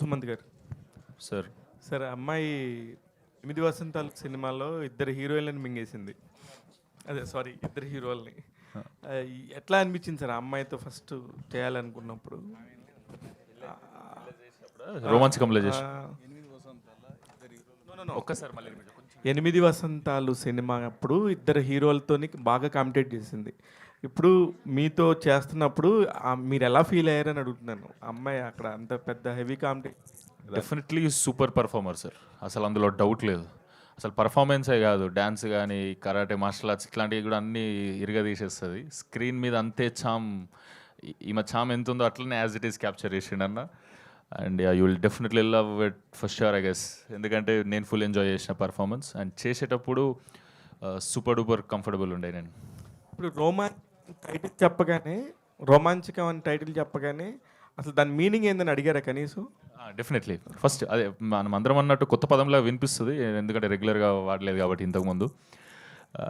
సుమంత్ గారు. Sir sir అమ్మాయి 8 వసంతాలు సినిమాలో ఇద్దరు హీరోయిన్లను మింగేసింది. అదే సారీ, ఇద్దరు హీరోల్ని. ఎట్లా అనిపించింది సార్ ఆ అమ్మాయితో ఫస్ట్ చేయాలనుకున్నప్పుడు? రోమాంచకంలో చేసి ఆ, ఒక్కసారి మళ్ళీ 8 వసంతాలు సినిమా అప్పుడు ఇద్దరు హీరోలతోని బాగా కాంపిటేట్ చేసింది. ఇప్పుడు మీతో చేస్తున్నప్పుడు మీరు ఎలా ఫీల్ అయ్యారని అడుగుతున్నాను. ఆ అమ్మాయి అక్కడ అంత పెద్ద heavy compete. Definitely super performer sir, అసలు అందులో డౌట్ లేదు. అసలు పర్ఫార్మెన్సే కాదు, డ్యాన్స్ కానీ కరాటే మార్షల్ ఆర్ట్స్ ఇట్లాంటివి కూడా అన్నీ ఇరగదీసేస్తుంది. స్క్రీన్ మీద అంతే చామ్, ఈమె చామ్ ఎంత ఉందో అట్లనే యాజ్ ఇట్ ఈస్ క్యాప్చర్ చేసిండన్న. And you will definitely love it for sure I guess. ఎందుకంటే నేను ఫుల్ ఎంజాయ్ చేసిన పర్ఫార్మెన్స్ అండ్ చేసేటప్పుడు సూపర్ డూపర్ కంఫర్టబుల్ ఉండే నేను. ఇప్పుడు టైటిల్ చెప్పగానే, రోమాంచకం అని టైటిల్ చెప్పగానే అసలు దాని మీనింగ్ ఏందని అడిగారా కనీసం? డెఫినెట్లీ ఫస్ట్ అదే మనం అందరం అన్నట్టు కొత్త పదంలా వినిపిస్తుంది, ఎందుకంటే రెగ్యులర్గా వాడలేదు కాబట్టి ఇంతకుముందు.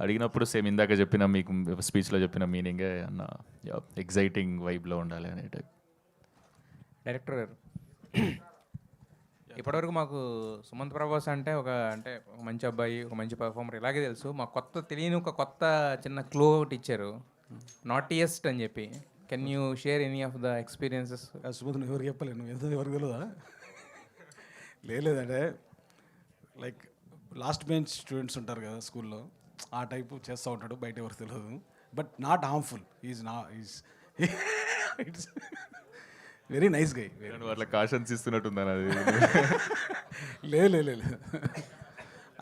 అడిగినప్పుడు సేమ్ ఇందాక చెప్పిన మీకు స్పీచ్లో చెప్పిన మీనింగే అన్న, ఎగ్జైటింగ్ వైబ్లో ఉండాలి అనే టైప్. డైరెక్టర్ గారు, ఇప్పటివరకు మాకు సుమంత్ ప్రభాస్ అంటే ఒక మంచి అబ్బాయి, ఒక మంచి పర్ఫార్మర్ ఇలాగే తెలుసు. మాకు తెలియని ఒక కొత్త చిన్న క్లూ ఒకటి ఇచ్చారు, నాటియెస్ట్ అని చెప్పి. Can you share any of the experiences? Sumanth నువ్వు ఎవరికి చెప్పలేను, ఎంత ఎవరికి తెలియదా? లేదంటే లైక్ లాస్ట్ బెంచ్ స్టూడెంట్స్ ఉంటారు కదా స్కూల్లో, ఆ టైపు చేస్తూ ఉంటాడు, బయట ఎవరికి తెలియదు. But not harmful, is it's very nice guy. అట్లా కాషన్స్ ఇస్తున్నట్టుందని అది లేదు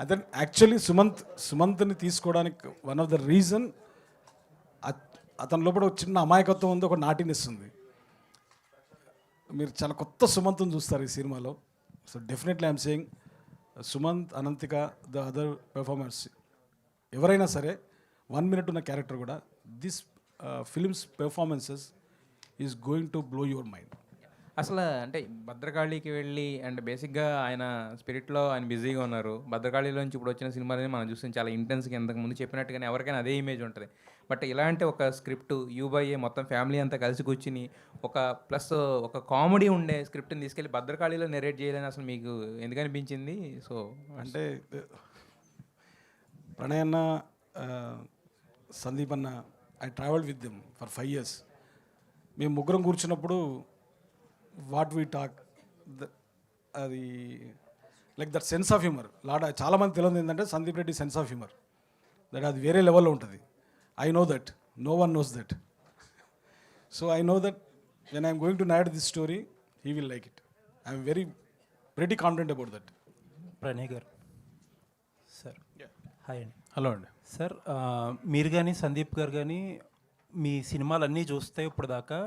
అతను యాక్చువల్లీ సుమంత్ని తీసుకోవడానికి వన్ ఆఫ్ ద రీజన్, అతని లోపల ఒక చిన్న అమాయకత్వం ఉంది, ఒక నాటినెస్ ఉంది. మీరు చాలా కొత్త సుమంత్ని చూస్తారు ఈ సినిమాలో. So definitely I'm saying Sumanth, Ananthika, the other performers ఎవరైనా సరే 1 minute ఉన్న క్యారెక్టర్ కూడా this films performances is going to blow your mind. అసలు భద్రకాళికి వెళ్ళి అండ్ బేసిక్గా ఆయన స్పిరిట్లో ఆయన బిజీగా ఉన్నారు. భద్రకాళిలోంచి ఇప్పుడు వచ్చిన సినిమాలని మనం చూస్తాం, చాలా ఇంటెన్స్గా ఇంతకు ముందు చెప్పినట్టుగానే ఎవరికైనా అదే ఇమేజ్ ఉంటుంది. బట్ ఇలాంటి ఒక స్క్రిప్ట్ యూబైఏ మొత్తం ఫ్యామిలీ అంతా కలిసి కూర్చుని ఒక కామెడీ ఉండే స్క్రిప్ట్ని తీసుకెళ్ళి భద్రకాళిలో నెరేట్ చేయాలని అసలు మీకు ఎందుకు అనిపించింది? సో అంటే ప్రణయన్న, సందీప్ అన్న, I travelled with them for 5 years. మేము ముగ్గురం కూర్చున్నప్పుడు వాట్ వీ టాక్, అది like that sense of humour. చాలామంది తెలియదు ఏంటంటే Sandeep Reddy sense of humour, that అది వేరే లెవెల్లో ఉంటుంది. I know that, no one knows that. So I know that when I'm going to narrate this story, he will like it. I'm very confident about that. Pranay గారు sir, hi అండి. Hello అండి. Sir, మీరు కానీ సందీప్ గారు కానీ మీ సినిమాలన్నీ చూస్తే ఇప్పుడు దాకా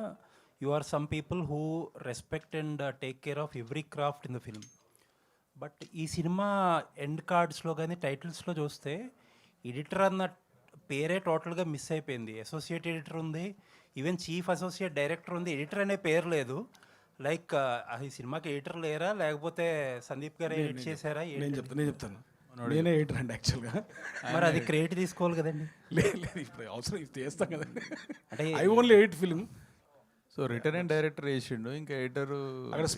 you are some people who respect and take care of every craft in the film. But ఈ సినిమా ఎండ్ కార్డ్స్లో కానీ టైటిల్స్లో చూస్తే ఎడిటర్ అన్న పేరే టోటల్గా మిస్ అయిపోయింది. అసోసియేట్ ఎడిటర్ ఉంది, ఈవెన్ చీఫ్ అసోసియేట్ డైరెక్టర్ ఉంది, ఎడిటర్ అనే పేరు లేదు. లైక్ ఈ సినిమాకి ఎడిటర్ లేరా, లేకపోతే సందీప్ గారు ఎడిట్ చేశారా? నేను చెప్తాను, నేనే ఎడిటర్ అండి యాక్చువల్గా. మరి అది క్రెడిట్ తీసుకోవాలి కదండి. లేదు ఇప్పుడు అవసరం చేస్తాం కదండి. అంటే I only edit film. So return and director వేసిండు, ఇంకా ఎడిటర్ అక్కడ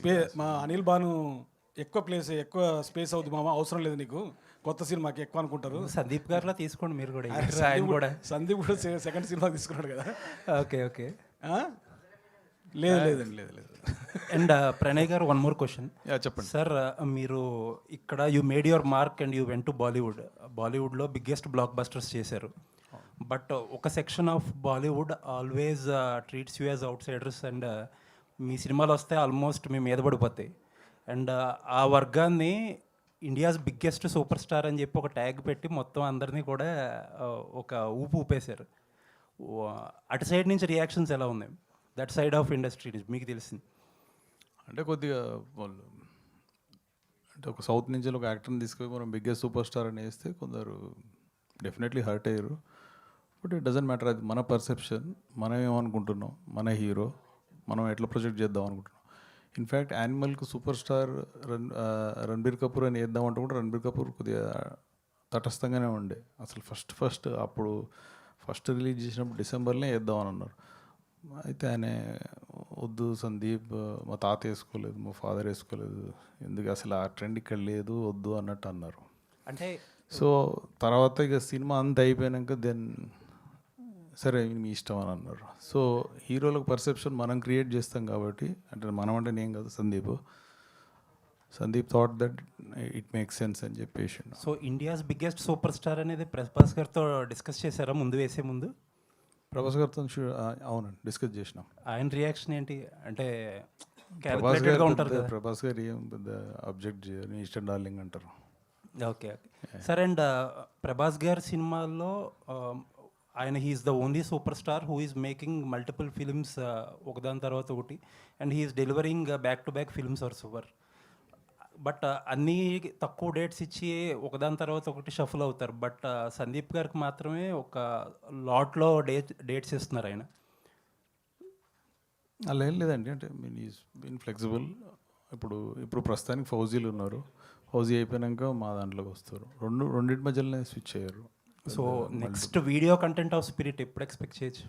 మా అనిల్ బాను ఎక్కువ స్పేస్ అవుతుంది మామ, అవసరం లేదు నీకు, కొత్త సినిమాకి ఎక్కువ అనుకుంటారు. సందీప్ గారిలో తీసుకోండి మీరు కూడా. సందీప్ కూడా సెకండ్ సినిమా తీసుకున్నాడు కదా. ఓకే. లేదండి. అండ్ ప్రణయ్ గారు, వన్ మోర్ క్వశ్చన్. చెప్పండి సార్, మీరు ఇక్కడ you made your mark and you went to బాలీవుడ్లో బిగ్గెస్ట్ బ్లాక్ బస్టర్స్ చేశారు. బట్ ఒక section of Bollywood always treats you as outsiders, and మీ సినిమాలు వస్తే ఆల్మోస్ట్ మీ మీద పడిపోతాయి. అండ్ ఆ వర్గాన్ని ఇండియాస్ బిగ్గెస్ట్ సూపర్ స్టార్ అని చెప్పి ఒక ట్యాగ్ పెట్టి మొత్తం అందరినీ కూడా ఒక ఊపేశారు. అటు సైడ్ నుంచి రియాక్షన్స్ ఎలా ఉన్నాయి? దట్ సైడ్ ఆఫ్ ఇండస్ట్రీ మీకు తెలిసింది అంటే కొద్దిగా వాళ్ళు అంటే ఒక సౌత్ నుంచి ఒక యాక్టర్ని తీసుకొని మనం బిగ్గెస్ట్ సూపర్ స్టార్ అని వేస్తే కొందరు డెఫినెట్లీ హర్ట్ అయ్యారు. బట్ ఇట్ డజంట్ మ్యాటర్, అది మన పర్సెప్షన్, మనం ఏమనుకుంటున్నాం, మన హీరో మనం ఎట్లా ప్రొజెక్ట్ చేద్దాం అనుకుంటున్నాం. ఇన్ఫ్యాక్ట్ యానిమల్కి సూపర్ స్టార్ రణబీర్ కపూర్ అని వేద్దామంటే కూడా రణబీర్ కపూర్ కొద్దిగా తటస్థంగానే ఉండే. అసలు ఫస్ట్ రిలీజ్ చేసినప్పుడు డిసెంబర్లో వేద్దామని అన్నారు. అయితే ఆయన వద్దు సందీప్, మా తాత వేసుకోలేదు, మా ఫాదర్ వేసుకోలేదు, ఎందుకు అసలు ఆ ట్రెండ్ ఇక్కడ లేదు, వద్దు అన్నట్టు అన్నారు. అంటే సో తర్వాత ఇక సినిమా అంతా అయిపోయాక దెన్ సరే మీ ఇష్టం అని అన్నారు. సో హీరోలకు పర్సెప్షన్ మనం క్రియేట్ చేస్తాం కాబట్టి, అంటే మనం అంటే నేను కాదు, Sandeep thought that it make sense అని చెప్పేసి. So India's biggest super star అనేది ప్రభాస్ గారితో డిస్కస్ చేశారా ముందు వేసే ముందు? ప్రభాస్ గారితో అవునండి డిస్కస్ చేసినాం. ఆయన రియాక్షన్ ఏంటి? అంటే ప్రభాస్ క్యాలిక్యులేటెడ్గా గారు ఉంటారు కదా. ప్రభాస్ గారు ఏం పెద్ద అబ్జెక్ట్ చేయరు, ఇష్టం డార్లింగ్ అంటారు. ఓకే సరే. అండ్ ప్రభాస్ గారి సినిమాల్లో ఆయన he's the only superstar who is making multiple films ఒకదాని తర్వాత ఒకటి, and he's delivering back to back films are super. But అన్నీ తక్కువ డేట్స్ ఇచ్చి ఒకదాని తర్వాత ఒకటి షఫల్ అవుతారు. బట్ సందీప్ గారికి మాత్రమే ఒక లాట్లో డేట్స్ ఇస్తున్నారు ఆయన. అలా ఏం లేదండి, అంటే మీన్ ఈజ్ బీన్ ఫ్లెక్సిబుల్. ఇప్పుడు ప్రస్తుతానికి ఫౌజీలు ఉన్నారు, ఫౌజీ అయిపోయాక మా దాంట్లోకి వస్తారు. రెండింటి మధ్యలోనే స్విచ్ అయ్యారు. So next video content of spirit ఎప్పుడు ఎక్స్పెక్ట్ చేయొచ్చు?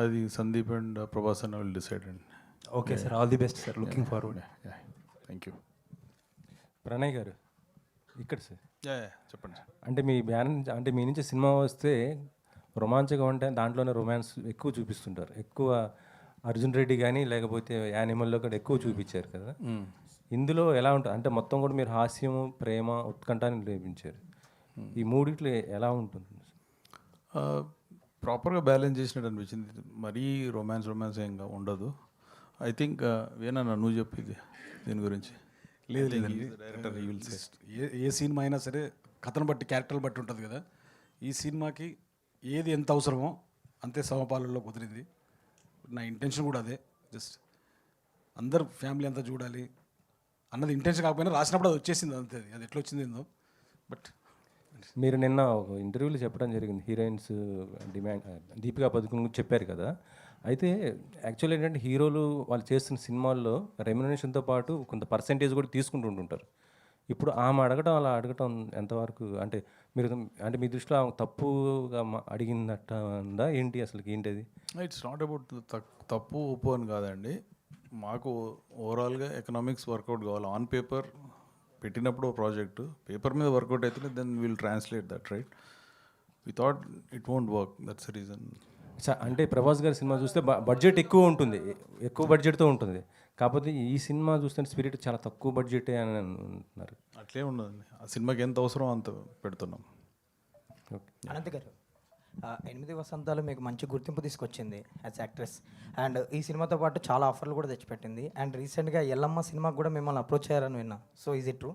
అది సందీప్ అండ్ ప్రభాస్ అని వాళ్ళు డిసైడ్ అండి. Okay sir, all the best sir, looking forward. Thank you. Pranay గారు ఇక్కడ సార్, చెప్పండి సార్. అంటే మీ బ్యాన్ అంటే మీ నుంచి సినిమా వస్తే రొమాంచగా ఉంటే దాంట్లోనే రొమాన్స్ ఎక్కువ చూపిస్తుంటారు. ఎక్కువ అర్జున్ రెడ్డి కానీ లేకపోతే యానిమల్లో కూడా ఎక్కువ చూపించారు కదా. ఇందులో ఎలా ఉంటుంది అంటే మొత్తం కూడా మీరు హాస్యము, ప్రేమ, ఉత్కంఠాన్ని లేపించారు. ఈ మూడిట్లో ఎలా ఉంటుంది? ప్రాపర్గా బ్యాలెన్స్ చేసినట్టు అనిపించింది. మరీ రొమాన్స్ ఏంగా ఉండదు. ఐ థింక్ వేనన్నా నువ్వు చెప్పింది దీని గురించి. లేదు డైరెక్టర్ ఏ సినిమా అయినా సరే కథను బట్టి, క్యారెక్టర్లు బట్టి ఉంటుంది కదా. ఈ సినిమాకి ఏది ఎంత అవసరమో అంతే సమపాలలో కుదిరింది. నా ఇంటెన్షన్ కూడా అదే, జస్ట్ అందరు ఫ్యామిలీ అంతా చూడాలి అన్నది ఇంటెన్షన్. కాకపోయినా రాసినప్పుడు అది వచ్చేసింది అంతే, అది ఎట్లా వచ్చింది ఏందో. బట్ మీరు నిన్న ఒక ఇంటర్వ్యూలో చెప్పడం జరిగింది, హీరోయిన్స్ డిమాండ్ దీపికా పదుకుని గురించి చెప్పారు కదా. అయితే యాక్చువల్ ఏంటంటే హీరోలు వాళ్ళు చేస్తున్న సినిమాల్లో రెమ్యునరేషన్తో పాటు కొంత పర్సెంటేజ్ కూడా తీసుకుంటుంటారు. ఇప్పుడు ఆమె అడగటం అలా అడగటం ఎంతవరకు అంటే మీరు అంటే మీ దృష్టిలో ఆమె తప్పుగా అడిగిందట ఉందా ఏంటి, అసలు ఏంటి అది? ఇట్స్ నాట్ అబౌట్ తప్పు ఒప్పు అని కాదండి. మాకు ఓవరాల్గా ఎకనామిక్స్ వర్కౌట్ కావాలి. ఆన్ పేపర్ పెట్టినప్పుడు ప్రాజెక్టు పేపర్ మీద వర్కౌట్ అయితే then will translate that, right? We thought it won't work, that's the reason. అంటే ప్రభాస్ గారి సినిమా చూస్తే బడ్జెట్ ఎక్కువ ఉంటుంది, ఎక్కువ బడ్జెట్తో ఉంటుంది. కాకపోతే ఈ సినిమా చూస్తే స్పిరిట్ చాలా తక్కువ బడ్జెటే అని అంటున్నారు. అట్లే ఉండదండి, ఆ సినిమాకి ఎంత అవసరం అంత పెడుతున్నాం. అనంత్ గారు, 8 వసంతాలు మీకు మంచి గుర్తింపు తీసుకొచ్చింది యాజ్ యాక్ట్రెస్. అండ్ ఈ సినిమాతో పాటు చాలా ఆఫర్లు కూడా తెచ్చిపెట్టింది. అండ్ రీసెంట్గా ఎల్లమ్మ సినిమాకి కూడా మిమ్మల్ని అప్రోచ్ అయ్యారని విన్నా. So is it true?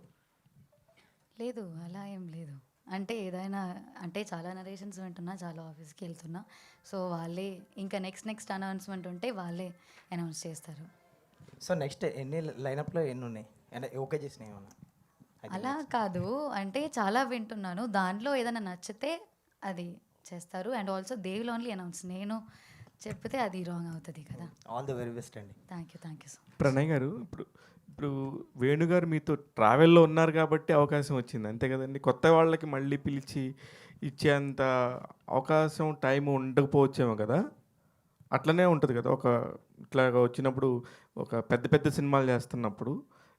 లేదు, అలా ఏం లేదు. అంటే ఏదైనా అంటే చాలా నరేషన్స్ వింటున్నా, చాలా ఆఫీస్కి వెళ్తున్నా. సో వాళ్ళే ఇంకా నెక్స్ట్ అనౌన్స్మెంట్ ఉంటే వాళ్ళే అనౌన్స్ చేస్తారు. సో నెక్స్ట్ ఎన్ని లైనప్లో ఎన్ని ఉన్నాయి అంటే ఓకే చేసినాయి ఏమన్నా? అలా కాదు, అంటే చాలా వింటున్నాను, దాంట్లో ఏదైనా నచ్చితే అది చేస్తారు. And also they will only announce, నేను చెప్తే అది రాంగ్ అవుతుంది కదా. ఆల్ ది వెరీ బెస్ట్ అండి. Thank you so much. Pranay గారు, ఇప్పుడు వేణుగారు మీతో ట్రావెల్లో ఉన్నారు కాబట్టి అవకాశం వచ్చింది, అంతే కదండి. కొత్త వాళ్ళకి మళ్ళీ పిలిచి ఇచ్చేంత అవకాశం టైం ఉండకపోవచ్చేమో కదా. అట్లనే ఉంటుంది కదా, ఒక ఇట్లా వచ్చినప్పుడు ఒక పెద్ద సినిమాలు చేస్తున్నప్పుడు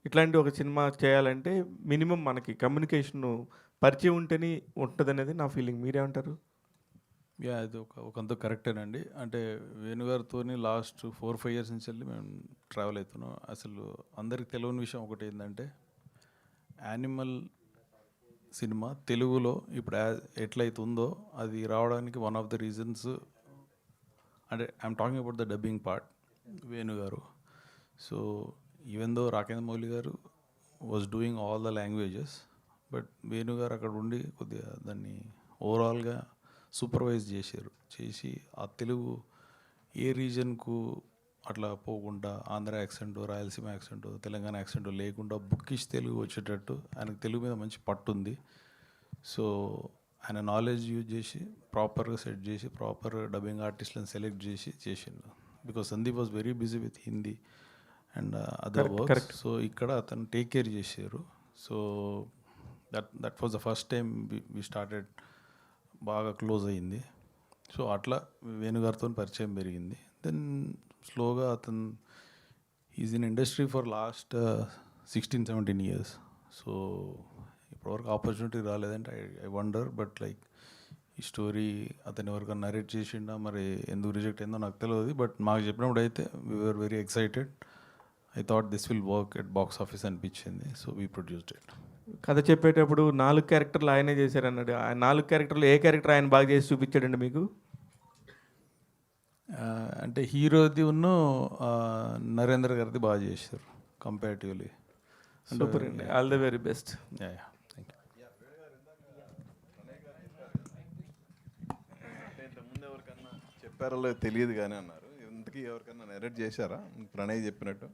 ఇట్లాంటి ఒక సినిమా చేయాలంటే మినిమం మనకి కమ్యూనికేషన్ పరిచయం ఉంటేనే ఉంటుంది అనేది నా ఫీలింగ్. మీరేమంటారు? యా, అది ఒకంత కరెక్టేనండి. అంటే వేణుగారితో లాస్ట్ 4-5 years నుంచి వెళ్ళి మేము ట్రావెల్ అవుతున్నాం. అసలు అందరికి తెలియని విషయం ఒకటి ఏంటంటే, యానిమల్ సినిమా తెలుగులో ఇప్పుడు ఎట్లయితుందో అది రావడానికి వన్ ఆఫ్ ద రీజన్స్, అంటే I'm talking about the dubbing part, వేణుగారు. So even though Rakendra Mouli గారు was doing all the languages, but వేణుగారు అక్కడ ఉండి కొద్దిగా దాన్ని ఓవరాల్గా సూపర్వైజ్ చేసి ఆ తెలుగు ఏ రీజన్కు అట్లా పోకుండా Andhra accent, Rayalaseema accent, Telangana accent లేకుండా బుక్కిష్ తెలుగు వచ్చేటట్టు ఆయనకు తెలుగు మీద మంచి పట్టు ఉంది. సో ఆయన నాలెడ్జ్ యూజ్ చేసి ప్రాపర్గా సెట్ చేసి ప్రాపర్ డబ్బింగ్ ఆర్టిస్ట్లను సెలెక్ట్ చేసిండు. Because Sandeep was very busy with Hindi and other work. So ఇక్కడ అతను టేక్ కేర్ చేశారు. So that was the first time we started, బాగా క్లోజ్ అయ్యింది. సో అట్లా వేణుగారితో పరిచయం పెరిగింది. దెన్ స్లోగా అతను is in industry for last 16-17 years. So ఇప్పటివరకు ఆపర్చునిటీ రాలేదంటే ఐ వండర్. బట్ లైక్ ఈ స్టోరీ అతను ఎవరికైనా నరేట్ చేసిండా, మరి ఎందుకు రిజెక్ట్ అయిందో నాకు తెలియదు. బట్ మాకు చెప్పినప్పుడు అయితే we are very excited. I thought this will work at box office అనిపించింది. So we produced it. కథ చెప్పేటప్పుడు 4 క్యారెక్టర్లు ఆయనే చేశారన్నాడు. ఆ 4 క్యారెక్టర్లు ఏ క్యారెక్టర్ ఆయన బాగా చేసి చూపించాడండి మీకు? అంటే హీరోది ఉన్ను నరేంద్ర గారిది బాగా చేశారు కంపారిటివ్లీ. సూపర్ అండి, all the very best. Thank you. అంటే ఇంతకుముందు ఎవరికన్నా చెప్పారో తెలియదు కానీ అన్నారు. ఇంతకీ ఎవరికన్నా నెరేట్ చేశారా ప్రణయ్ చెప్పినట్టు?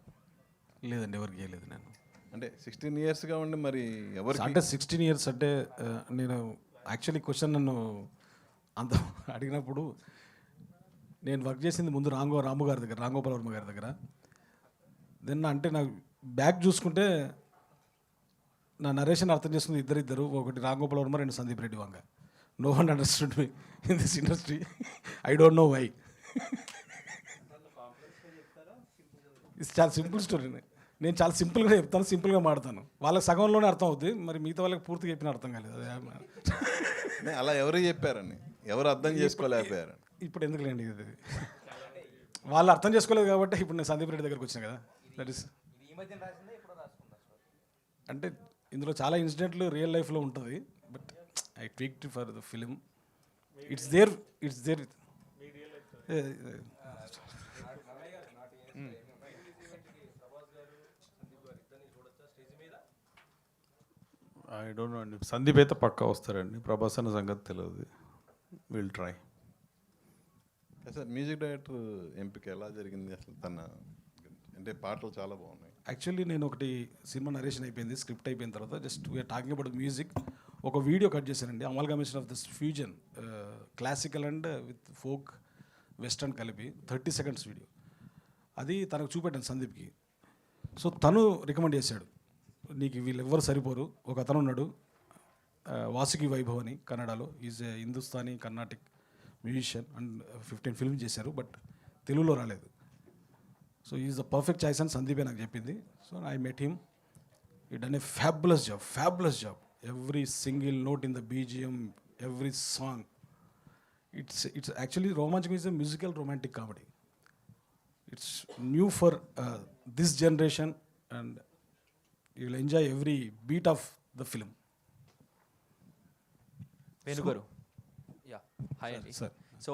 లేదండి, ఎవరికి చేయలేదు నేను. అంటే 16 yearsగా ఉండి మరి ఎవరికి అంటే 16 years అంటే నేను యాక్చువల్లీ క్వశ్చన్ నన్ను అంత అడిగినప్పుడు నేను వర్క్ చేసింది ముందు రాము గారి దగ్గర, రాంగోపాల్ వర్మ గారి దగ్గర. దెన్ అంటే నాకు బ్యాక్ చూసుకుంటే నా నరేషన్ అర్థం చేసుకుంది ఇద్దరు, ఒకటి Ramgopal Varma, 2 Sandeep Reddy Vanga. No one understood me in this industry. I don't know why. ఇది చాలా సింపుల్ స్టోరీ. నేను చాలా సింపుల్గా చెప్తాను, సింపుల్గా మాడతాను. వాళ్ళకి సగంలోనే అర్థం అవుతుంది, మరి మిగతా వాళ్ళకి పూర్తిగా చెప్పిన అర్థం కాలేదు. అలా ఎవరు చెప్పారని, ఎవరు అర్థం చేసుకోలేకపోయారని. ఇప్పుడు ఎందుకులేండి, ఇది వాళ్ళు అర్థం చేసుకోలేదు కాబట్టి ఇప్పుడు నేను సందీప్ రెడ్డి దగ్గరికి వచ్చాను కదా. దట్ ఈస్ అంటే ఇందులో చాలా ఇన్సిడెంట్లు రియల్ లైఫ్లో ఉంటుంది. But I tweaked for the film. It's there. I don't know అండి. సందీప్ అయితే పక్కా వస్తారండి. ప్రభాస్ అన్న సంగతి తెలియదు. Will try. Sir music director ఎంపిక ఎలా జరిగింది అసలు? తన అంటే పాటలు చాలా బాగున్నాయి. యాక్చువల్లీ నేను ఒకటి సినిమా నరేషన్ అయిపోయింది, స్క్రిప్ట్ అయిపోయిన తర్వాత just we are talking about music. ఒక వీడియో కట్ చేశానండి, amalgamation of this fusion classical and with folk western కలిపి 30 seconds వీడియో. అది తనకు చూపెట్టాను సందీప్కి. సో తను రికమెండ్ చేశాడు, నీకు వీళ్ళెవ్వరు సరిపోరు. ఒక అతను ఉన్నాడు వాసుకి వైభవ్ అని, కన్నడలో. Is a Hindustani Carnatic musician and 15 films చేశారు, బట్ తెలుగులో రాలేదు. So is the perfect choice అని సందీపే నాకు చెప్పింది. So I met him. He done a fabulous job. Every single note in the BGM, every song. It's actually Romanchakam is a musical romantic comedy. It's new for this generation and you will enjoy every beat of the film. వేణుగారు, yeah hi అండి. Sir, so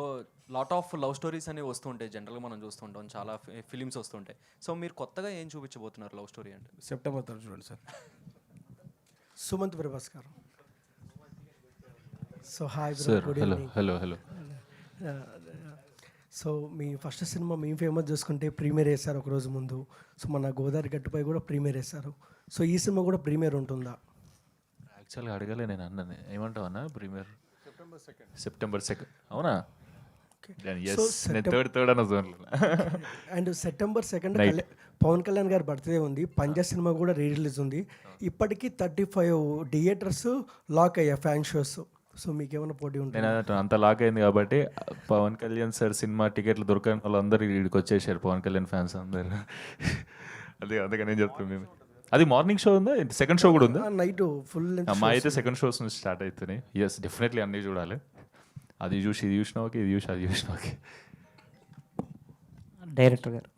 lot of love stories అనేవి వస్తుంటాయి, జనరల్గా మనం చూస్తుంటాం, చాలా films వస్తుంటాయి. So మీరు కొత్తగా ఏం చూపించబోతున్నారు లవ్ స్టోరీ అంటే? September 3rd చూడండి సార్. సుమంత్ ప్రభాస్ గారు. So hi sir. Hello. So మీ ఫస్ట్ సినిమా మేము ఫేమస్ చేసుకుంటే ప్రీమియర్ వేశారు ఒక రోజు ముందు. సో మన గోదావరి గట్టుపై కూడా ప్రీమియర్ వేశారు. సో ఈ సినిమా కూడా ప్రీమియర్ ఉంటుందా? యాక్చువల్గా అడగలే నేను అన్నది. ఏమంటావు అన్న? Premiere September 2. అవునా? నేను థర్డ్ అన్న జోన్లో. అండ్ September 2 పవన్ కళ్యాణ్ గారి బర్త్డే ఉంది. పంజా సినిమా కూడా రిలీజ్ ఉంది. ఇప్పటికీ 35 థియేటర్స్ లాక్ అయ్యాయి ఫ్యాన్ షోస్. సో మీకేమైనా పోటీ ఉంటుంది? నేను అంత లాక్ అయింది కాబట్టి పవన్ కళ్యాణ్ సార్ సినిమా టికెట్లు దొరకని వాళ్ళందరూ ఇక్కడికి వచ్చేసారు, పవన్ కళ్యాణ్ ఫ్యాన్స్ అందరు. అందుకని నేను చెప్తున్నాను. అది మార్నింగ్ షో ఉందా, సెకండ్ షో కూడా ఉందా? నైట్ ఫుల్ మా అయితే సెకండ్ షోస్ నుంచి స్టార్ట్ అవుతున్నాయి. ఎస్, డెఫినెట్లీ అన్నీ చూడాలి. అది చూసి ఇది చూసినా ఓకే, ఇది చూసి అది చూసినా ఓకే. డైరెక్టర్ గారు,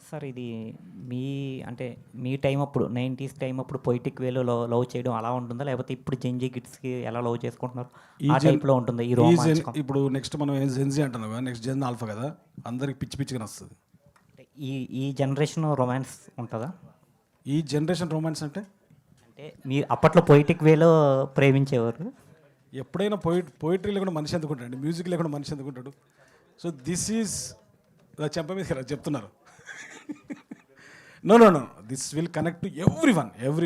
సార్ ఇది మీ టైం అప్పుడు 90s టైం అప్పుడు పొయిటిక్ వేలో లవ్ చేయడం అలా ఉంటుందా, లేకపోతే ఇప్పుడు జెన్జీ కిడ్స్కి ఎలా లవ్ చేసుకుంటున్నారు ఆ టైప్లో ఉంటుంది ఈ రోమాంచకం? ఇప్పుడు నెక్స్ట్ మనం జెన్జీ అంటున్నాం కదా, నెక్స్ట్ జెన్ ఆల్ఫా కదా, అందరికి పిచ్చిగా వస్తుంది. ఈ జనరేషన్ రొమాన్స్ ఉంటుందా? ఈ జనరేషన్ రొమాన్స్ అంటే మీరు అప్పట్లో పొయిటిక్ వేలో ప్రేమించేవారు. ఎప్పుడైనా పోయిటరీ లేకుండా మనిషి ఎందుకుంటాడు, మ్యూజిక్ లేకుండా మనిషి ఎందుకుంటాడు? సో దిస్ ఈజ్ చెంప మీద కదా చెప్తున్నారు. No this will connect to every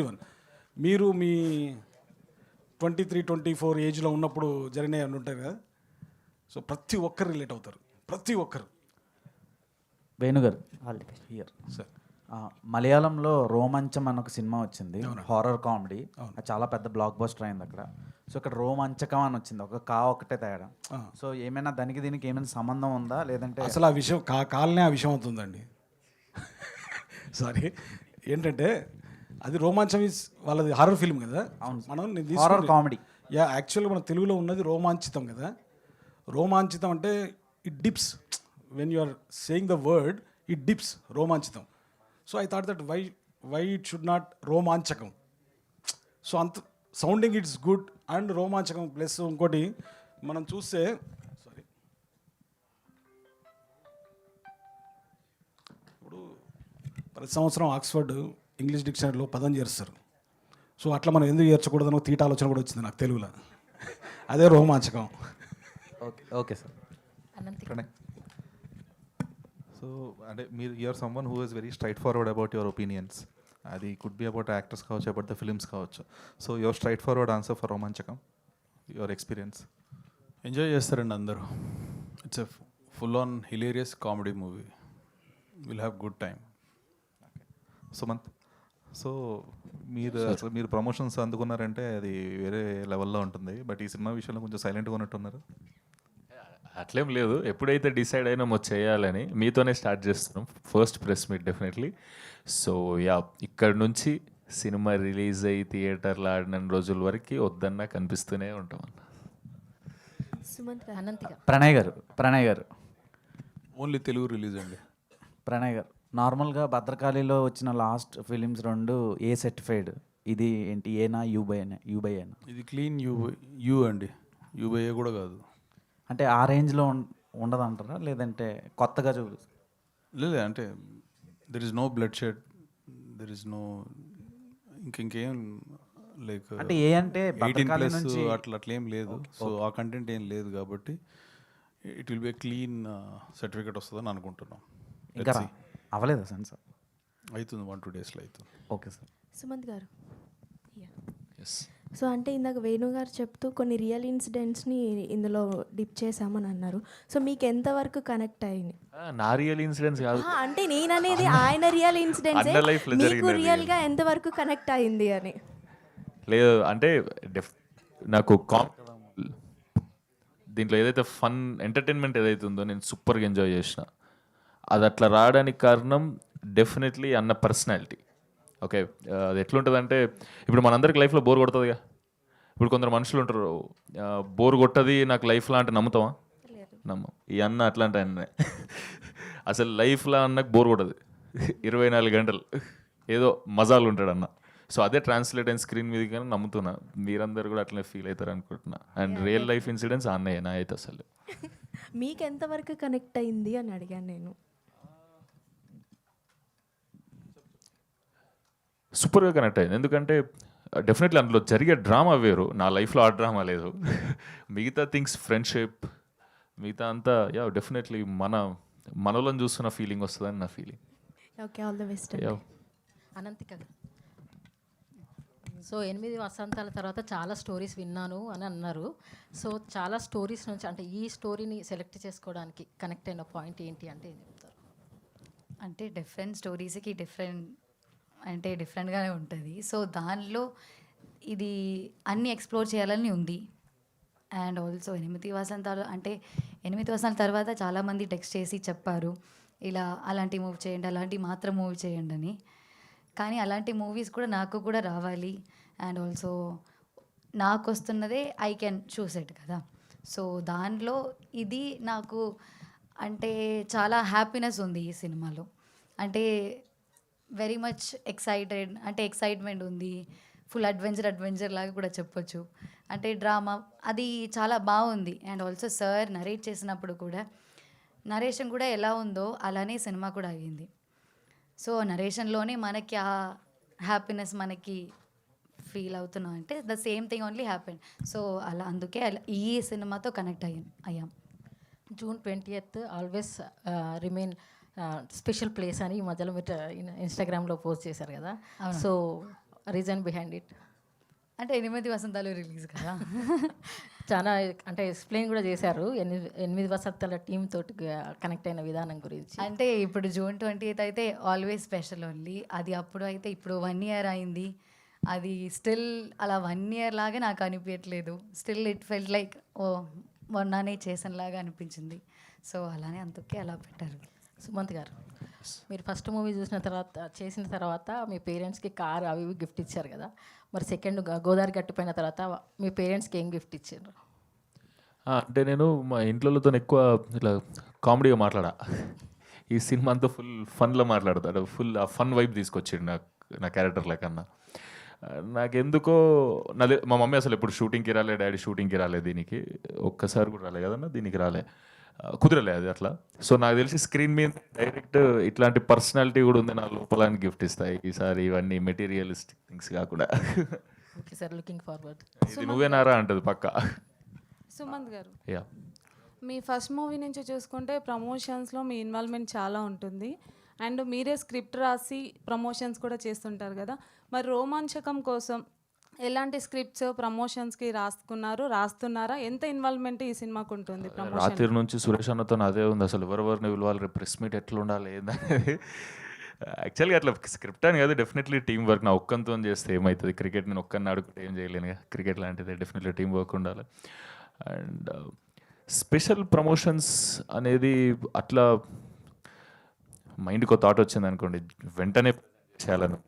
one. మీరు మీ 23-24 ఏజ్లో ఉన్నప్పుడు జరిగినవి అని ఉంటాయి కదా, సో ప్రతి ఒక్కరు రిలేట్ అవుతారు, ప్రతి ఒక్కరు. వేణుగారు హియర్ సార్, మలయాళంలో రోమాంచం అన్న ఒక సినిమా వచ్చింది, హారర్ కామెడీ. చాలా పెద్ద బ్లాక్ బస్టర్ అయింది అక్కడ. సో ఇక్కడ రోమాంచకం అని వచ్చింది, ఒక కా ఒకటే తేడా. సో ఏమైనా దానికి దీనికి ఏమైనా సంబంధం ఉందా, లేదంటే అసలు ఆ విషయం కాలనే ఆ విషయం అవుతుందండి. సారీ, ఏంటంటే అది రోమాంచం ఈజ్ వాళ్ళది హారర్ ఫిల్మ్ కదా. మనం హారర్ కామెడీ. యా, యాక్చువల్గా మన తెలుగులో ఉన్నది రోమాంచితం కదా. రోమాంచితం అంటే it dips, when you are saying the word it dips, Romanchitam. So I thought that why it should not Romanchakam. So అంత sounding it's good and Romanchakam plus ఇంకోటి మనం చూస్తే సారీ ఇప్పుడు ప్రతి సంవత్సరం ఆక్స్ఫర్డ్ ఇంగ్లీష్ డిక్షనరీలో పదం చేరుస్తారు. సో అట్లా మనం ఎందుకు చేర్చకూడదనో తీట ఆలోచన కూడా వచ్చింది నాకు తెలుగులో. అదే రోమాంచకం. Okay sir. సో అంటే you're someone who is very straightforward about your opinions. అది కుడ్ బి అబౌట్ యాక్టర్స్ కావచ్చు, అబౌట్ ద ఫిల్మ్స్ కావచ్చు. So your straightforward answer for Romanchakam, your experience. Enjoy చేస్తారండి అందరూ. It's a full on hilarious comedy movie. Will have good time. Sumanth, so మీరు promotions అందుకున్నారంటే అది వేరే లెవెల్లో ఉంటుంది. బట్ ఈ సినిమా విషయంలో కొంచెం సైలెంట్గా ఉన్నట్టున్నారు. అట్లేం లేదు, ఎప్పుడైతే డిసైడ్ అయినామో చేయాలని మీతోనే స్టార్ట్ చేస్తున్నాం. First press meet definitely. So yeah, ఇక్కడ నుంచి సినిమా రిలీజ్ అయ్యి థియేటర్లో ఆడిన రోజుల వరకు వద్దన్నా కనిపిస్తూనే ఉంటాం అన్న. ప్రణయ్ గారు ఓన్లీ తెలుగు రిలీజ్ అండి. ప్రణయ్ గారు, నార్మల్గా భద్రకాళిలో వచ్చిన లాస్ట్ ఫిలిమ్స్ 2 ఏ సర్టిఫైడ్, ఇది ఏంటి ఏనా యూబైనా? ఇది క్లీన్ యూ అండి, యూబైఏ కూడా కాదు. అంటే ఆ రేంజ్లో ఉండదంటారా, లేదంటే కొత్తగా లేదు, అంటే there is no bloodshed, there is no ఇంకేం లైక్ అంటే ఏ అంటే 18+ అట్లేం లేదు. సో ఆ కంటెంట్ ఏం లేదు కాబట్టి it will be A clean certificate వస్తుందని అనుకుంటున్నాం. ఇంకా అవ్వలేదా సార్? అవుతుంది, 1-2 డేస్లో అవుతుంది. Okay sir. సుమంత్ గారు, ఎస్. సో అంటే ఇందాక వేణు గారు చెప్తూ కొన్ని రియల్ ఇన్సిడెంట్స్ని ఇందులో డిప్ చేశామని అన్నారు. సో మీకు ఎంతవరకు కనెక్ట్ అయింది? నా రియల్ ఇన్సిడెంట్స్ కాదు, అంటే నేను అనేది ఆయన రియల్ ఇన్సిడెంట్స్ మీకు రియల్గా ఎంతవరకు కనెక్ట్ అయింది అని. లేదు అంటే నాకు దీంట్లో ఏదైతే ఫన్ ఎంటర్టైన్మెంట్ ఏదైతే ఉందో నేను సూపర్గా ఎంజాయ్ చేసిన. అది అట్లా రావడానికి కారణం డెఫినెట్లీ అన్న పర్సనాలిటీ. ఓకే, అది ఎట్లుంటుందంటే ఇప్పుడు మనందరికి లైఫ్లో బోర్ కొడుతుందిగా. ఇప్పుడు కొందరు మనుషులు ఉంటారు, బోర్ కొట్టది నాకు లైఫ్లో అంటే నమ్ముతావా? నమ్మం. ఈ అన్న అట్లాంటి అన్న అసలు లైఫ్లో అన్నకు బోర్ కొట్టదు, 24 గంటలు ఏదో మజాలు ఉంటాడు అన్న. సో అదే ట్రాన్స్లేట్ అయిన స్క్రీన్ మీద కానీ నమ్ముతున్నా, మీరందరూ కూడా అట్లనే ఫీల్ అవుతారు అనుకుంటున్నా. అండ్ రియల్ లైఫ్ ఇన్సిడెంట్స్ అన్నయ్య నా అయితే అసలు. మీకు ఎంతవరకు కనెక్ట్ అయింది అని అడిగాను నేను. సూపర్గా కనెక్ట్ అయింది, ఎందుకంటే డెఫినెట్లీ అందులో జరిగే డ్రామా వేరు, నా లైఫ్లో ఆ డ్రామా లేదు. మిగతా థింగ్స్ ఫ్రెండ్షిప్ మిగతా అంతా యా డెఫినెట్లీ మనలోని చూస్తున్న ఫీలింగ్ వస్తుందని నా feeling. Okay, all the best. Ananthika, so 8 వసంతాల తర్వాత చాలా స్టోరీస్ విన్నాను అని అన్నారు. సో చాలా స్టోరీస్ నుంచి అంటే ఈ స్టోరీని సెలెక్ట్ చేసుకోవడానికి కనెక్ట్ అయిన పాయింట్ ఏంటి అంటే ఏం చెప్తారు? అంటే డిఫరెంట్ స్టోరీస్కి డిఫరెంట్గానే ఉంటుంది. సో దానిలో ఇది అన్నీ ఎక్స్ప్లోర్ చేయాలని ఉంది. అండ్ ఆల్సో 8 వసంతాలు అంటే 8 వసంతాల తర్వాత చాలామంది టెక్స్ట్ చేసి చెప్పారు ఇలా అలాంటి మూవీ చేయండి, అలాంటి మాత్రం మూవీ చేయండి అని. కానీ అలాంటి మూవీస్ కూడా నాకు కూడా రావాలి. అండ్ ఆల్సో నాకు వస్తున్నదే ఐ కెన్ చూస్ ఇట్ కదా. సో దానిలో ఇది నాకు అంటే చాలా హ్యాపీనెస్ ఉంది ఈ సినిమాలో. అంటే వెరీ మచ్ ఎక్సైట్మెంట్ ఉంది, ఫుల్ అడ్వెంచర్ లాగా కూడా చెప్పొచ్చు. అంటే డ్రామా అది చాలా బాగుంది. అండ్ ఆల్సో సార్ నరేట్ చేసినప్పుడు కూడా నరేషన్ కూడా ఎలా ఉందో అలానే సినిమా కూడా అయ్యింది. సో నరేషన్లోనే మనకి ఆ హ్యాపీనెస్ మనకి ఫీల్ అవుతున్నాం అంటే the same thing only happen. So అందుకే ఈ సినిమాతో కనెక్ట్ అయ్యాం. June 20th always remain special place అని ఈ మధ్యలో మీరు ఇన్స్టాగ్రామ్లో పోస్ట్ చేశారు కదా. సో రీజన్ బిహైండ్ ఇట్ అంటే 8 వసంతాలు రిలీజ్ కదా. చాలా అంటే ఎక్స్ప్లెయిన్ కూడా చేశారు 8 వసంతాల టీమ్ తోటి కనెక్ట్ అయిన విధానం గురించి. అంటే ఇప్పుడు June 20th అయితే ఆల్వేస్ స్పెషల్ ఓన్లీ. అది అప్పుడు అయితే ఇప్పుడు 1 year అయింది. అది స్టిల్ అలా 1 ఇయర్ లాగా నాకు అనిపించట్లేదు. స్టిల్ ఇట్ ఫెల్ట్ లైక్ ఓ మొన్ననే చేసినలాగా అనిపించింది. సో అలానే అందుకే అలా పెట్టారు. సుమంత్ గారు, మీరు ఫస్ట్ మూవీ చేసిన తర్వాత మీ పేరెంట్స్కి కార్ అవి ఇవి గిఫ్ట్ ఇచ్చారు కదా, మరి సెకండ్ గోదావరి గట్టిపోయిన తర్వాత మీ పేరెంట్స్కి ఏం గిఫ్ట్ ఇచ్చారు? అంటే నేను మా ఇంట్లోతో ఎక్కువ ఇట్లా కామెడీగా మాట్లాడా. ఈ సినిమా అంతా ఫుల్ ఫన్లో మాట్లాడతాడు. ఫుల్ ఆ ఫన్ వైబ్ తీసుకొచ్చాడు నా క్యారెక్టర్ల కన్నా. నాకెందుకో మా మమ్మీ అసలు ఎప్పుడు షూటింగ్కి రాలే, డాడీ షూటింగ్కి రాలే, దీనికి ఒక్కసారి కూడా రాలే కదన్నా, దీనికి రాలే, కుదరలే అది అట్లా. సో నాకు తెలిసి స్క్రీన్ మీద డైరెక్ట్ ఇట్లాంటి పర్సనాలిటీ కూడా ఉంది నా లోపల అని గిఫ్ట్ ఇస్తాయి ఈసారి, ఇవన్నీ మెటీరియలిస్టిక్ థింగ్స్ కాకుండా. Okay sir, looking forward. ఇది నువ్వేనారా అంటది పక్కా. సుమంత్ గారు, యా, మీ ఫస్ట్ మూవీ నుంచి చూసుకుంటే ప్రమోషన్స్లో మీ ఇన్వాల్వ్మెంట్ చాలా ఉంటుంది అండ్ మీరే స్క్రిప్ట్ రాసి ప్రమోషన్స్ కూడా చేస్తుంటారు కదా. మరి రోమాంచకం కోసం ఎలాంటి స్క్రిప్ట్స్ ప్రమోషన్స్కి రాస్తున్నారా? ఎంత ఇన్వాల్వ్మెంట్ ఈ సినిమాకు ఉంటుంది ప్రమోషన్? రాత్రి నుంచి సురేష్ అన్నతో అదే ఉంది, అసలు ఎవరెవరిని పిలవాలి, రేపు ప్రెస్ మీట్ ఎట్లా ఉండాలి ఏందనేది. యాక్చువల్గా అట్లా స్క్రిప్ట్ అని కాదు, డెఫినెట్లీ టీం వర్క్. నా ఒక్కంతో చేస్తే ఏమవుతుంది, క్రికెట్ నేను ఒక్కరిని ఆడుకుంటే ఏం చేయలేను, క్రికెట్ లాంటిది డెఫినెట్లీ టీం వర్క్ ఉండాలి. అండ్ స్పెషల్ ప్రమోషన్స్ అనేది అట్లా మైండ్కి ఒక థాట్ వచ్చింది అనుకోండి, వెంటనే చేయాలని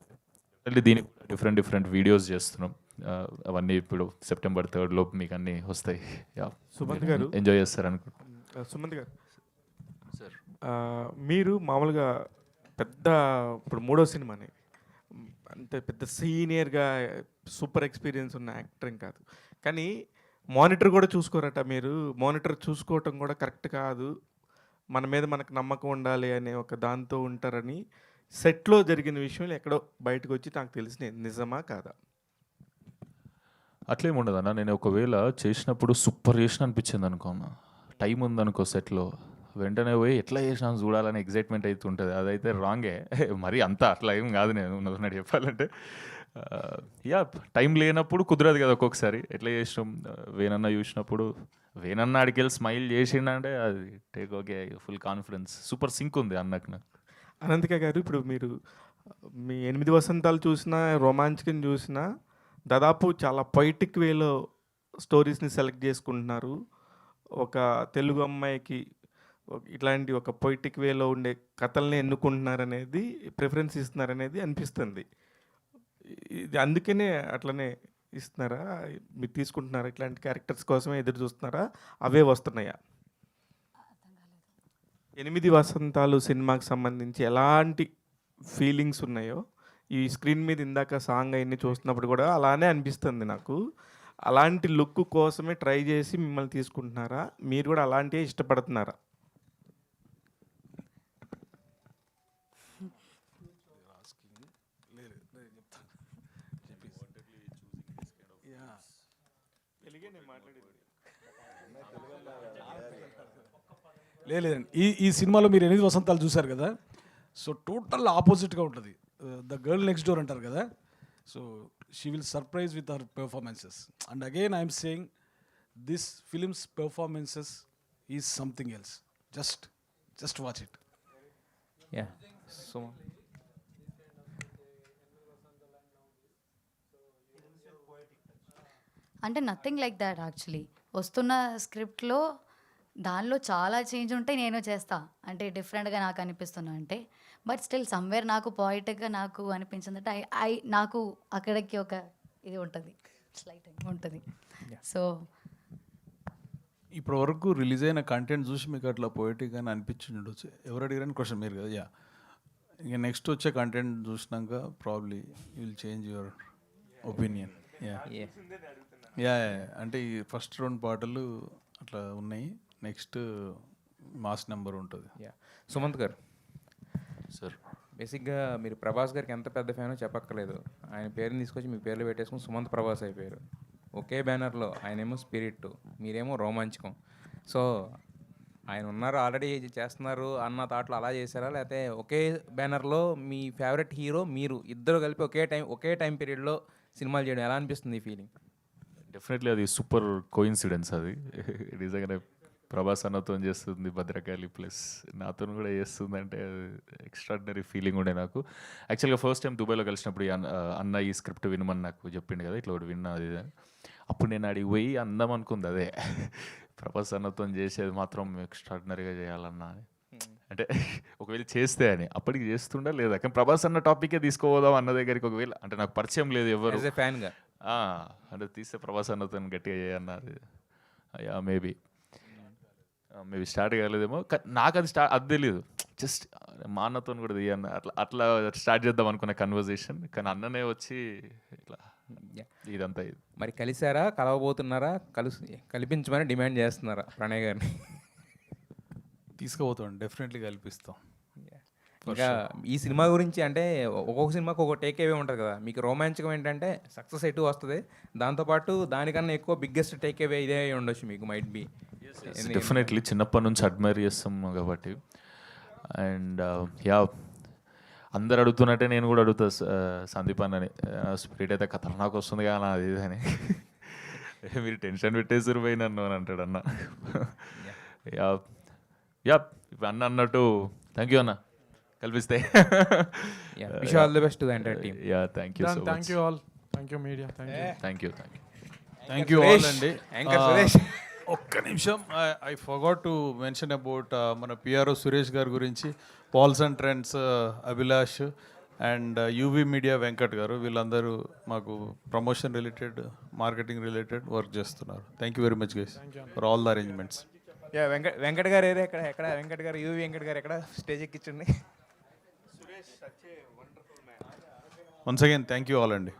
దీనికి డిఫరెంట్ వీడియోస్ చేస్తున్నాం. అవన్నీ ఇప్పుడు సెప్టెంబర్ 3 లోపు మీకు అన్నీ వస్తాయి. సుమంత్ గారు ఎంజాయ్ చేస్తారు అనుకుంటా. సుమంత్ గారు సార్, మీరు మామూలుగా పెద్ద ఇప్పుడు 3వ సినిమాని అంతే పెద్ద సీనియర్గా సూపర్ ఎక్స్పీరియన్స్ ఉన్న యాక్టరింగ్ కాదు, కానీ మానిటర్ కూడా చూసుకోరట మీరు. మానిటర్ చూసుకోవటం కూడా కరెక్ట్ కాదు, మన మీద మనకు నమ్మకం ఉండాలి అనే ఒక దాంతో ఉంటారని సెట్లో జరిగిన విషయం ఎక్కడో బయటకు వచ్చి నాకు తెలిసిన నిజమా కాదా? అట్లేమి ఉండదు అన్న. నేను ఒకవేళ చేసినప్పుడు సూపర్ చేసిన అనిపించింది అనుకున్నా, టైం ఉందనుకో సెట్లో, వెంటనే పోయి ఎట్లా చేసినా చూడాలని ఎగ్జైట్మెంట్ అయితే ఉంటుంది. అదైతే రాంగే, మరి అంతా అట్లా ఏం కాదు. నేను ఉన్నది చెప్పాలంటే యా, టైం లేనప్పుడు కుదరదు కదా ఒక్కొక్కసారి. ఎట్లా చేసినాం, వేనన్న చూసినప్పుడు వేనన్న అడికెళ్ళి స్మైల్ చేసిండంటే అది take okay, full confidence, super sync ఉంది అన్నకు నాకు. అనంతిక గారు, ఇప్పుడు మీరు మీ 8 వసంతాలు చూసినా, రోమాంచకం చూసినా, దాదాపు చాలా పొయిటిక్ వేలో స్టోరీస్ని సెలెక్ట్ చేసుకుంటున్నారు. ఒక తెలుగు అమ్మాయికి ఇట్లాంటి ఒక పొయిటిక్ వేలో ఉండే కథల్ని ఎన్నుకుంటున్నారనేది, ప్రిఫరెన్స్ ఇస్తున్నారనేది అనిపిస్తుంది. ఇది అందుకనే అట్లనే ఇస్తున్నారా, మీరు తీసుకుంటున్నారా, ఇట్లాంటి క్యారెక్టర్స్ కోసమే ఎదురు చూస్తున్నారా, అవే వస్తున్నాయా? 8 వసంతాలు సినిమాకి సంబంధించి ఎలాంటి ఫీలింగ్స్ ఉన్నాయో ఈ స్క్రీన్ మీద ఇందాక సాంగ్ అవన్నీ చూస్తున్నప్పుడు కూడా అలానే అనిపిస్తుంది నాకు. అలాంటి లుక్ కోసమే ట్రై చేసి మిమ్మల్ని తీసుకుంటున్నారా, మీరు కూడా అలాంటివే ఇష్టపడుతున్నారా? లేదండి, ఈ సినిమాలో మీరు 8 వసంతాలు చూశారు కదా, సో టోటల్ ఆపోజిట్గా ఉంటుంది. ద గర్ల్ నెక్స్ట్ డోర్ అంటారు కదా, so she will surprise with our performances. And again I'm saying this films performances is something else. Just watch it. Yeah, so అంటే నథింగ్ లైక్ దాట్ యాక్చువల్లీ. వస్తున్న స్క్రిప్ట్లో దానిలో చాలా change ఉంటాయి, నేను చేస్తా అంటే డిఫరెంట్గా నాకు అనిపిస్తున్నా అంటే. బట్ స్టిల్ సమ్వేర్ నాకు పాయిటిక్గా నాకు అనిపించింది అంటే నాకు అక్కడికి ఒక ఇది ఉంటుంది, స్లైట్ ఉంటుంది. సో ఇప్పటి వరకు రిలీజ్ అయిన కంటెంట్ చూసి మీకు అట్లా పోయిటిక్ అని అనిపించి ఉండొచ్చు. ఎవరు అడిగారని క్వశ్చన్ మీరు కదా. యా, ఇంకా నెక్స్ట్ వచ్చే కంటెంట్ చూసినాక probably you will change your opinion. Yeah, అంటే ఈ ఫస్ట్ 2 పాటలు అట్లా ఉన్నాయి, నెక్స్ట్ మాస్ నెంబర్ ఉంటుంది. యా, సుమంత్ గారు సార్, బేసిక్గా మీరు ప్రభాస్ గారికి ఎంత పెద్ద ఫ్యానో చెప్పక్కర్లేదు. ఆయన పేరుని తీసుకొచ్చి మీ పేర్లు పెట్టేసుకుని సుమంత్ ప్రభాస్ అయిపోయారు. ఒకే బ్యానర్లో ఆయనేమో స్పిరిట్, మీరేమో రోమాంచకం. సో ఆయన ఉన్నారు, ఆల్రెడీ చేస్తున్నారు అన్న థాట్లో అలా చేశారా, లేకపోతే ఒకే బ్యానర్లో మీ ఫేవరెట్ హీరో మీరు ఇద్దరు కలిపి ఒకే టైం పీరియడ్లో సినిమాలు చేయడం ఎలా అనిపిస్తుంది ఈ ఫీలింగ్? డెఫినెట్లీ అది సూపర్ కోయిన్సిడెన్స్. అది నిజంగానే ప్రభాస్ అన్నతో చేస్తుంది భద్రకాళి ప్లస్ నాతో కూడా చేస్తుంది అంటే ఎక్స్ట్రాడినరీ ఫీలింగ్ ఉండే నాకు. యాక్చువల్గా ఫస్ట్ టైం దుబాయ్లో కలిసినప్పుడు అన్న ఈ స్క్రిప్ట్ వినమని నాకు చెప్పిండు కదా, ఇట్లా ఒకటి విన్నా అది ఇది అని. అప్పుడు నేను అడిగి పోయి అందం అనుకుంది అదే, ప్రభాస్ అన్నతో చేసేది మాత్రం ఎక్స్ట్రాడినరీగా చేయాలన్నా అని. అంటే ఒకవేళ చేస్తే అని అప్పటికి చేస్తుండా లేదా, కానీ ప్రభాస్ అన్న టాపికే తీసుకోపోదాం అన్న దగ్గరికి ఒకవేళ అంటే నాకు పరిచయం లేదు ఎవరు ఫ్యాన్గా అంటే తీస్తే ప్రభాస్ అన్నతో గట్టిగా చేయన్నది. మేబీ స్టార్ట్ కాలేదేమో, నాకు అది అది తెలియదు. జస్ట్ మా అన్నతో కూడా తీయన్న అట్లా స్టార్ట్ చేద్దాం అనుకున్న కన్వర్జేషన్, కానీ అన్ననే వచ్చి ఇట్లా ఇదంతా ఇది. మరి కలిసారా, కలవబోతున్నారా, కల్పించమని డిమాండ్ చేస్తున్నారా ప్రణయ్ గారిని? తీసుకుపోతాం, డెఫినెట్లీ కల్పిస్తాం. ఇంకా ఈ సినిమా గురించి అంటే ఒక్కొక్క సినిమాకి ఒక టేక్ అవే ఉంటుంది కదా, మీకు రోమాంచకం ఏంటంటే సక్సెస్ ఎటు వస్తుంది, దాంతోపాటు దానికన్నా ఎక్కువ బిగ్గెస్ట్ టేక్ అవే ఇదే ఉండొచ్చు మీకు, మైట్ బి. డెఫినెట్లీ చిన్నప్పటి నుంచి అడ్మైర్ చేస్తాం కాబట్టి. అండ్ యా అందరు అడుగుతున్నట్టే నేను కూడా అడుగుతా సందీప్ అన్నని, స్పిరిట్ అయితే ఖతర్నాక్ వస్తుంది కానీ అది ఇది అని. మీరు టెన్షన్ పెట్టేసారు పోయి నన్ను అని అంటాడు అన్న. యా యా అన్న అన్నట్టు థ్యాంక్ యూ అన్న కల్పిస్తే. Wish all the best to the entire team. Yeah thank you so much. Thank you all, thank you media, thank you thank you all అండి. సురేష్ ఒక్క నిమిషం, I forgot to mention about మన PRO Suresh గారి గురించి. Pals and Trends Abhilash and UV media Venkat గారు, వీళ్ళందరూ మాకు promotion related, marketing related work చేస్తున్నారు. Thank you very much guys for all the arrangements. Venkat గారు ఏదో ఎక్కడ వెంకట్ గారు, యూవీ వెంకట్ గారు ఎక్కడ స్టేజ్ ఎక్కించండి. Once again thank you all అండి.